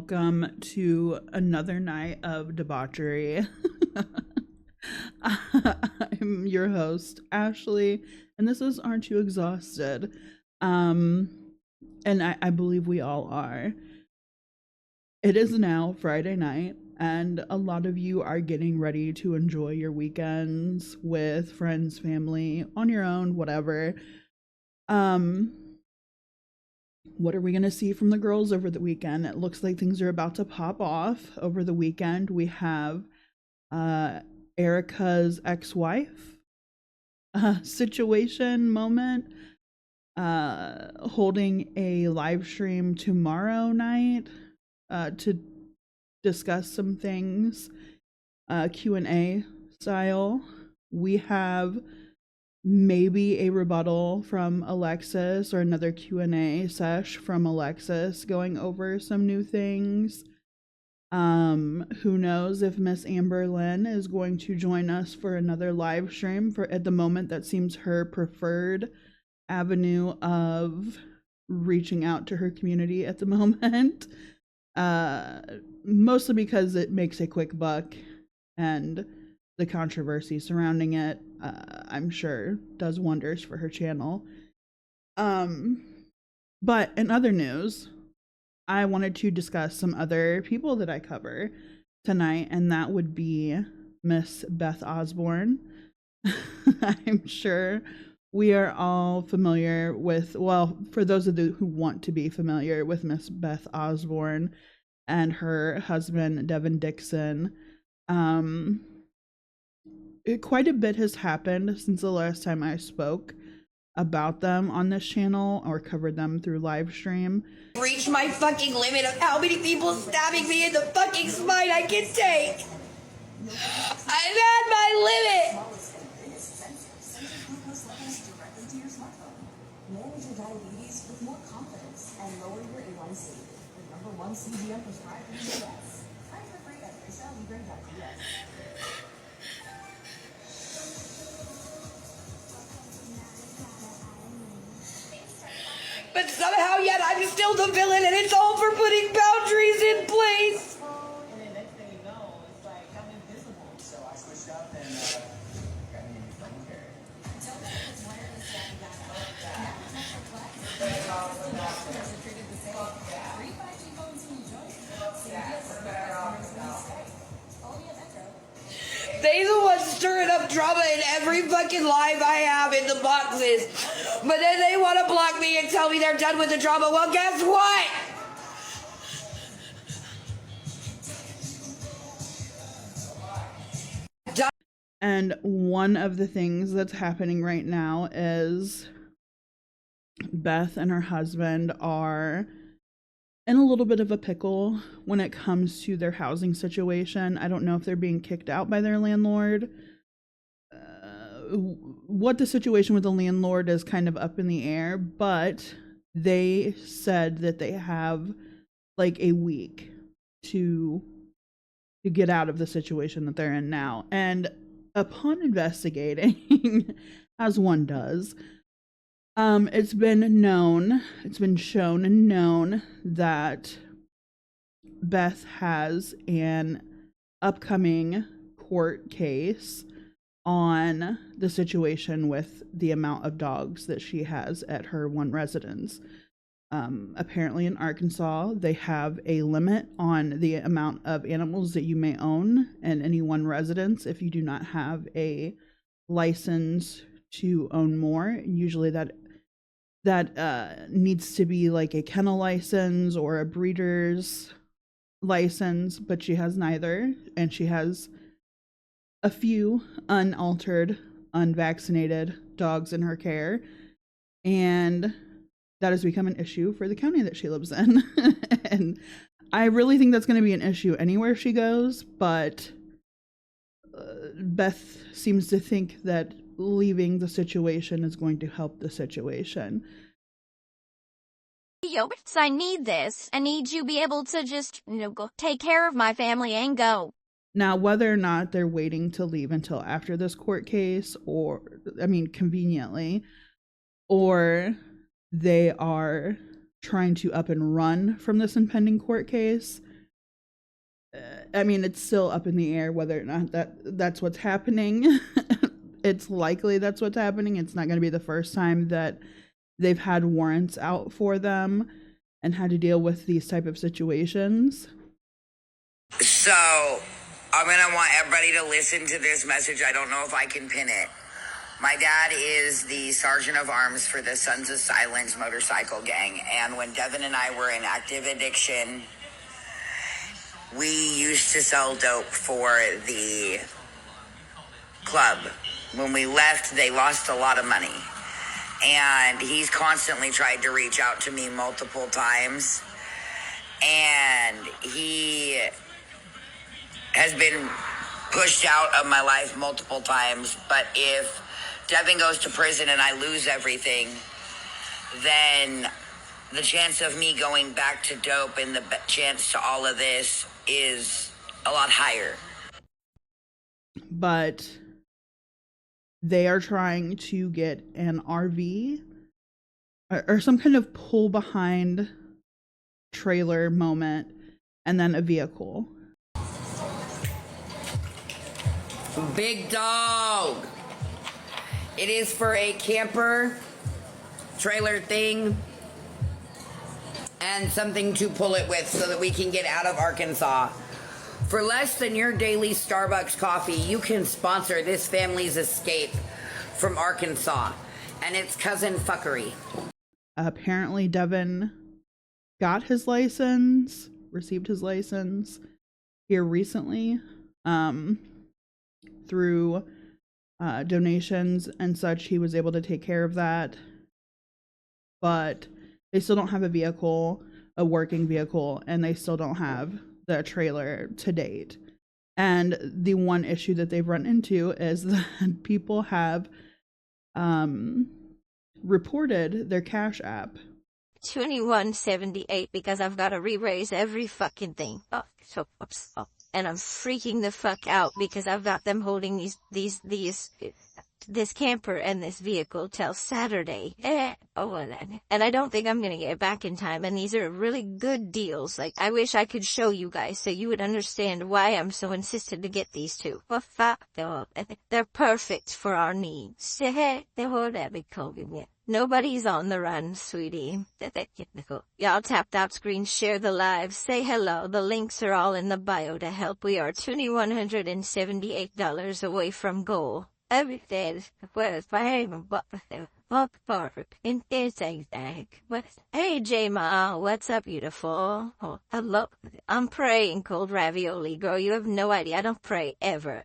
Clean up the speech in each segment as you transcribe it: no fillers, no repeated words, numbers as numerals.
welcome to another night of debauchery. I'm your host, Ashley, and this is Aren't You Exhausted? And I believe we all are. It is now Friday night, and a lot of you are getting ready to enjoy your weekends with friends, family, on your own, whatever. What are we going to see from the girls over the weekend? It looks like things are about to pop off over the weekend. We have Erica's ex-wife situation moment holding a live stream tomorrow night to discuss some things, Q&A style. We have maybe a rebuttal from Alexis or another Q&A sesh from Alexis going over some new things. Who knows if Miss Amberlynn is going to join us for another live stream. For at the moment, that seems her preferred avenue of reaching out to her community at the moment. Mostly because it makes a quick buck, and the controversy surrounding it, I'm sure, does wonders for her channel. But in other news, I wanted to discuss some other people that I cover tonight, and that would be Miss Beth Osborn. I'm sure we are all familiar with, well, for those of you who want to be familiar with Miss Beth Osborn and her husband, Devin Dixon. Quite a bit has happened since the last time I spoke about them on this channel or covered them through live stream. Reached my fucking limit of how many people stabbing me in the fucking spine I can take. I've had my limit. Manage your diabetes with more confidence and lower your A1C. The #1 CGM prescribed in the US. Try for free at LiamGameLordsOnline. But somehow yet I'm still the villain, and it's all for putting boundaries in place. And then next thing you know, it's like I'm invisible. So I switched up and got me a phone carrier. They the ones stirring up drama in every fucking live I have in the boxes. But then they want to block me and tell me they're done with the drama. Well, guess what? And one of the things that's happening right now is Beth and her husband are in a little bit of a pickle when it comes to their housing situation. I don't know if they're being kicked out by their landlord. What the situation with the landlord is kind of up in the air, but they said that they have like a week to get out of the situation that they're in now. And upon investigating, as one does, it's been shown and known that Beth has an upcoming court case on the situation with the amount of dogs that she has at her one residence. Apparently in Arkansas, they have a limit on the amount of animals that you may own in any one residence if you do not have a license to own more. Usually that needs to be like a kennel license or a breeder's license, but she has neither, and she has a few unaltered, unvaccinated dogs in her care, and that has become an issue for the county that she lives in. And I really think that's going to be an issue anywhere she goes, but Beth seems to think that leaving the situation is going to help the situation. Yo, I need this. I need you to be able to just, go take care of my family and go. Now, whether or not they're waiting to leave until after this court case, or, I mean, conveniently, or they are trying to up and run from this impending court case, I mean, it's still up in the air whether or not that's what's happening. It's likely that's what's happening. It's not going to be the first time that they've had warrants out for them and had to deal with these type of situations. So, I'm going to want everybody to listen to this message. I don't know if I can pin it. My dad is the sergeant of arms for the Sons of Silence motorcycle gang. And when Devin and I were in active addiction, we used to sell dope for the club. When we left, they lost a lot of money. And he's constantly tried to reach out to me multiple times. And he has been pushed out of my life multiple times. But if Devin goes to prison and I lose everything, then the chance of me going back to dope and the chance to all of this is a lot higher. But they are trying to get an RV or some kind of pull behind trailer moment and then a vehicle. Big dog. It is for a camper trailer thing and something to pull it with so that we can get out of Arkansas. For less than your daily Starbucks coffee, you can sponsor this family's escape from Arkansas and its cousin fuckery. Apparently Devin got his license, received his license here recently, through donations and such. He was able to take care of that, but they still don't have a vehicle, a working vehicle, and they still don't have the trailer to date. And the one issue that they've run into is that people have reported their Cash App. 2178 because I've got to re-raise every fucking thing. Oh, so oops. Oh. And I'm freaking the fuck out because I've got them holding this camper and this vehicle till Saturday. And I don't think I'm gonna get it back in time. And these are really good deals. Like, I wish I could show you guys so you would understand why I'm so insistent to get these two. They're perfect for our needs. Nobody's on the run, sweetie. Y'all tap that screen, share the live, say hello. The links are all in the bio to help. We are $2,178 away from goal. Everything was fine, but in Hey J-Ma, what's up, beautiful? Oh, hello. I'm praying cold ravioli, girl. You have no idea. I don't pray ever.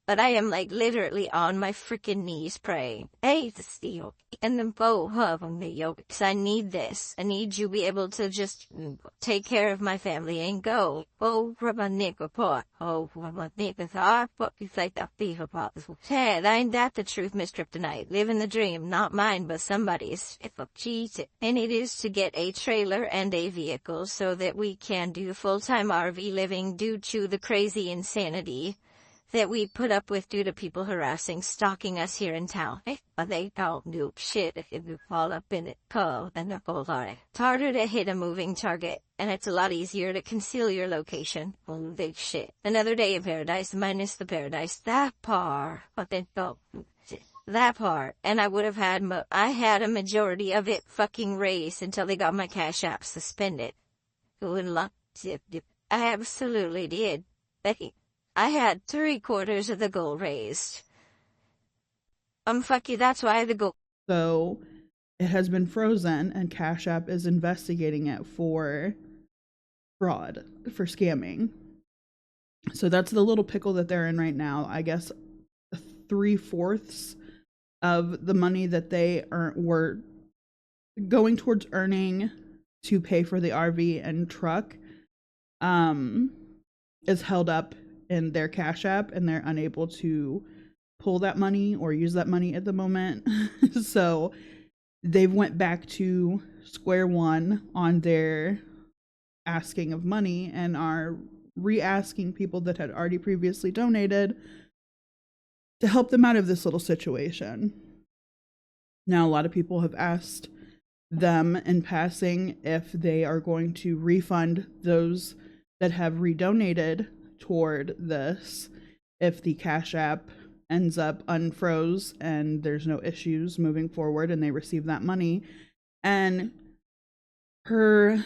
But I am like literally on my freaking knees praying. Hey, the steel. And then both of them, because I need this. I need you to be able to just take care of my family and go. Oh, my nickel pot. Oh, my nickel thought. What you like that beaver pot? Hey, ain't that the truth, Miss Kryptonite? Living the dream, not mine, but somebody's. If I cheat it. And it is to get a trailer and a vehicle so that we can do full-time RV living due to the crazy insanity that we put up with due to people harassing, stalking us here in town. But they don't do shit if you fall up in it. And it's harder to hit a moving target, and it's a lot easier to conceal your location. Big shit. Another day in paradise minus the paradise. That part. But then that part. And I would have had, I had a majority of it fucking raised until they got my Cash App suspended. I absolutely did. Becky. I had 3/4 of the goal raised. Fuck you, that's why the goal. So it has been frozen and Cash App is investigating it for fraud, for scamming. So that's the little pickle that they're in right now. I guess 3/4 of the money that they were going towards earning to pay for the RV and truck is held up in their Cash App, and they're unable to pull that money or use that money at the moment. So they've went back to square one on their asking of money and are re-asking people that had already previously donated to help them out of this little situation. Now, a lot of people have asked them in passing if they are going to refund those that have redonated toward this if the Cash App ends up unfroze and there's no issues moving forward and they receive that money. And her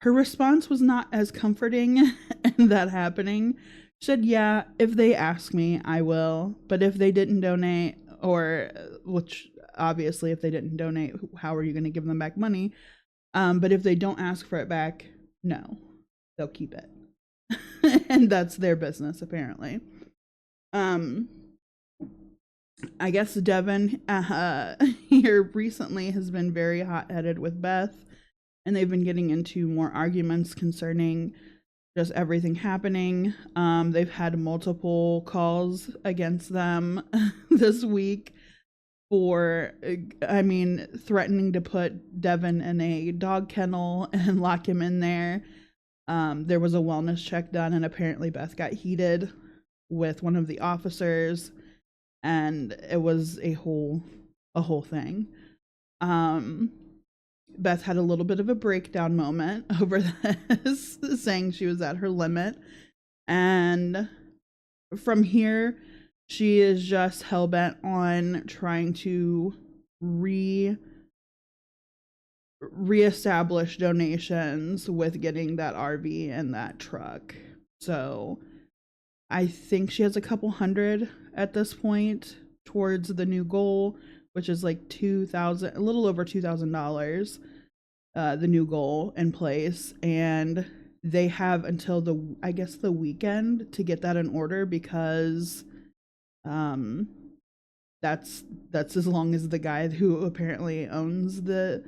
response was not as comforting in that happening. She said, yeah, if they ask me, I will. But if they didn't donate, or which obviously if they didn't donate, how are you going to give them back money? But if they don't ask for it back, no, they'll keep it. And that's their business, apparently. I guess Devin here recently has been very hot-headed with Beth, and they've been getting into more arguments concerning just everything happening. They've had multiple calls against them this week for, threatening to put Devin in a dog kennel and lock him in there. There was a wellness check done, and apparently Beth got heated with one of the officers, and it was a whole thing. Beth had a little bit of a breakdown moment over this, saying she was at her limit. And from here, she is just hell-bent on trying to reestablish donations with getting that RV and that truck. So I think she has a couple hundred at this point towards the new goal, which is like $2,000, a little over $2,000, the new goal in place. And they have until the weekend to get that in order, because that's as long as the guy who apparently owns the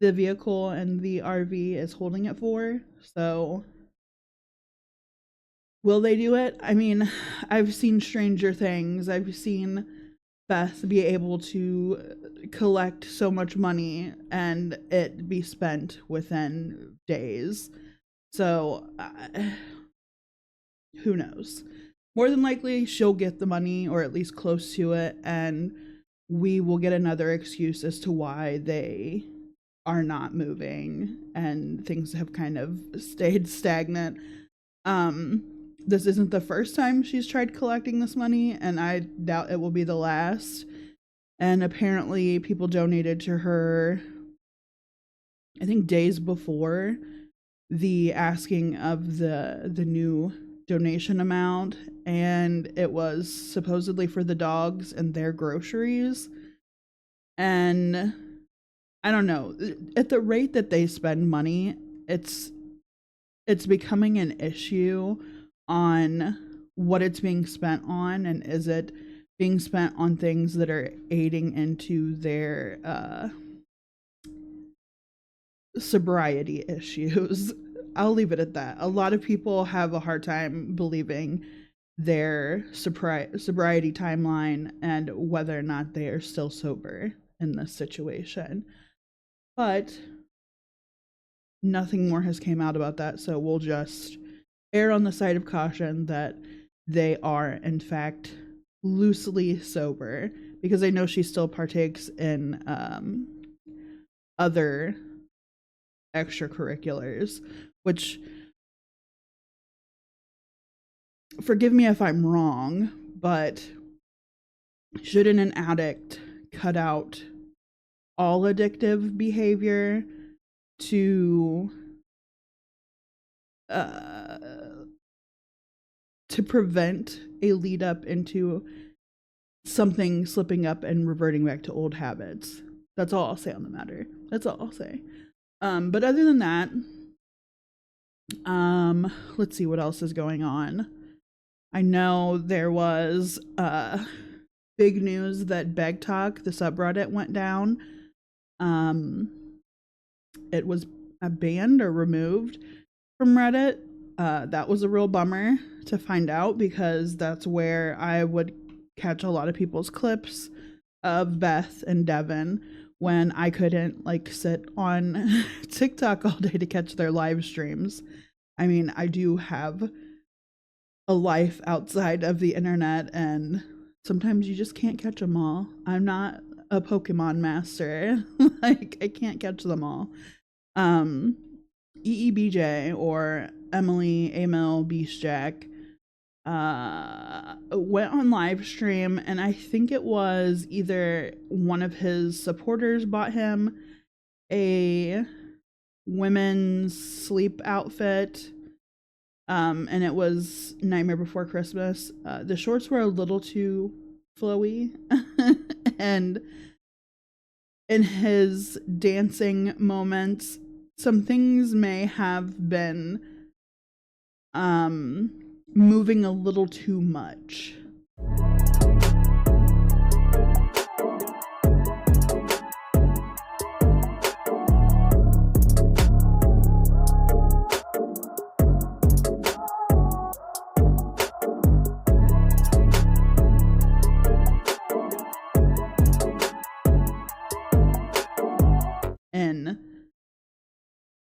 vehicle and the RV is holding it for. So will they do it? I mean, I've seen stranger things. I've seen Beth be able to collect so much money and it be spent within days. So who knows? More than likely, she'll get the money, or at least close to it, and we will get another excuse as to why they are not moving and things have kind of stayed stagnant. This isn't the first time she's tried collecting this money, and I doubt it will be the last. And apparently people donated to her, I think, days before the asking of the new donation amount, and it was supposedly for the dogs and their groceries. And I don't know, at the rate that they spend money, it's becoming an issue on what it's being spent on, and is it being spent on things that are aiding into their sobriety issues. I'll leave it at that. A lot of people have a hard time believing their sobriety timeline and whether or not they are still sober in this situation. But nothing more has came out about that, so we'll just err on the side of caution that they are, in fact, loosely sober, because I know she still partakes in other extracurriculars, which, forgive me if I'm wrong, but shouldn't an addict cut out all addictive behavior to prevent a lead up into something slipping up and reverting back to old habits? That's all I'll say on the matter. That's all I'll say. But other than that, let's see what else is going on. I know there was big news that Beg Talk, the subreddit, went down. It was banned or removed from Reddit. That was a real bummer to find out, because that's where I would catch a lot of people's clips of Beth and Devin when I couldn't sit on TikTok all day to catch their live streams. I mean, I do have a life outside of the internet, and sometimes you just can't catch them all. I'm not a Pokemon master. I can't catch them all. EEBJ, or Emily, Emil, Beast Jack, went on live stream, and I think it was either one of his supporters bought him a women's sleep outfit, and it was Nightmare Before Christmas. The shorts were a little too flowy, and in his dancing moments, some things may have been moving a little too much.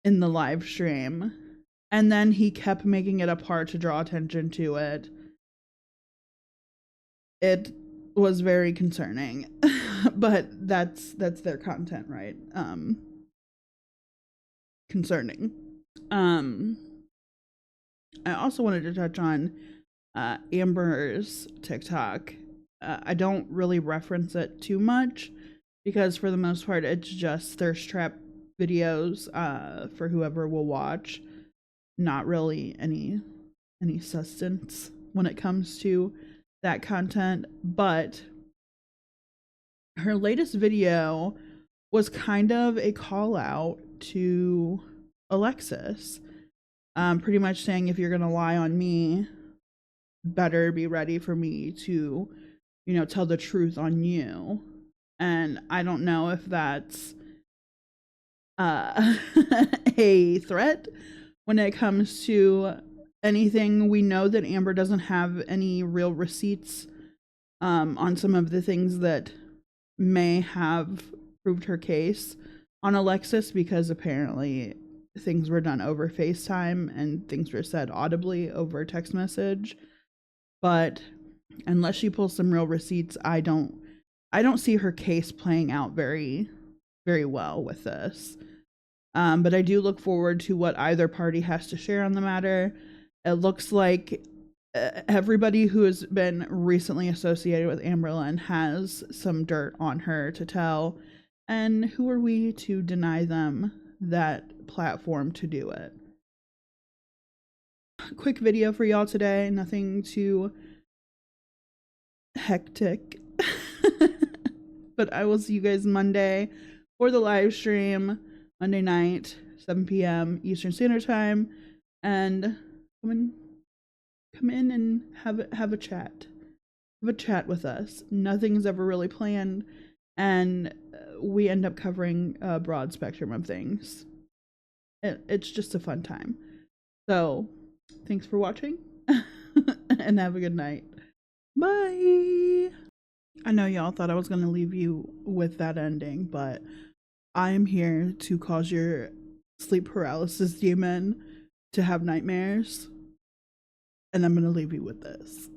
In the live stream, and then he kept making it a part to draw attention to it. It was very concerning. But that's their content, right? Concerning. I also wanted to touch on Amber's TikTok. I don't really reference it too much because for the most part it's just thirst trap videos for whoever will watch. Not really any substance when it comes to that content, but her latest video was kind of a call out to Alexis, pretty much saying, if you're gonna lie on me, better be ready for me to, you know, tell the truth on you. And I don't know if that's a threat when it comes to anything. We know that Amber doesn't have any real receipts on some of the things that may have proved her case on Alexis, because apparently things were done over FaceTime and things were said audibly over text message. But unless she pulls some real receipts, I don't see her case playing out very, very well with this. But I do look forward to what either party has to share on the matter. It looks like everybody who has been recently associated with Amberlynn has some dirt on her to tell. And who are we to deny them that platform to do it? Quick video for y'all today. Nothing too hectic. But I will see you guys Monday for the live stream. Monday night, 7 p.m. Eastern Standard Time, and come in and have a chat. Have a chat with us. Nothing's ever really planned, and we end up covering a broad spectrum of things. It's just a fun time. So, thanks for watching, and have a good night. Bye! I know y'all thought I was going to leave you with that ending, but I am here to cause your sleep paralysis demon to have nightmares, and I'm going to leave you with this.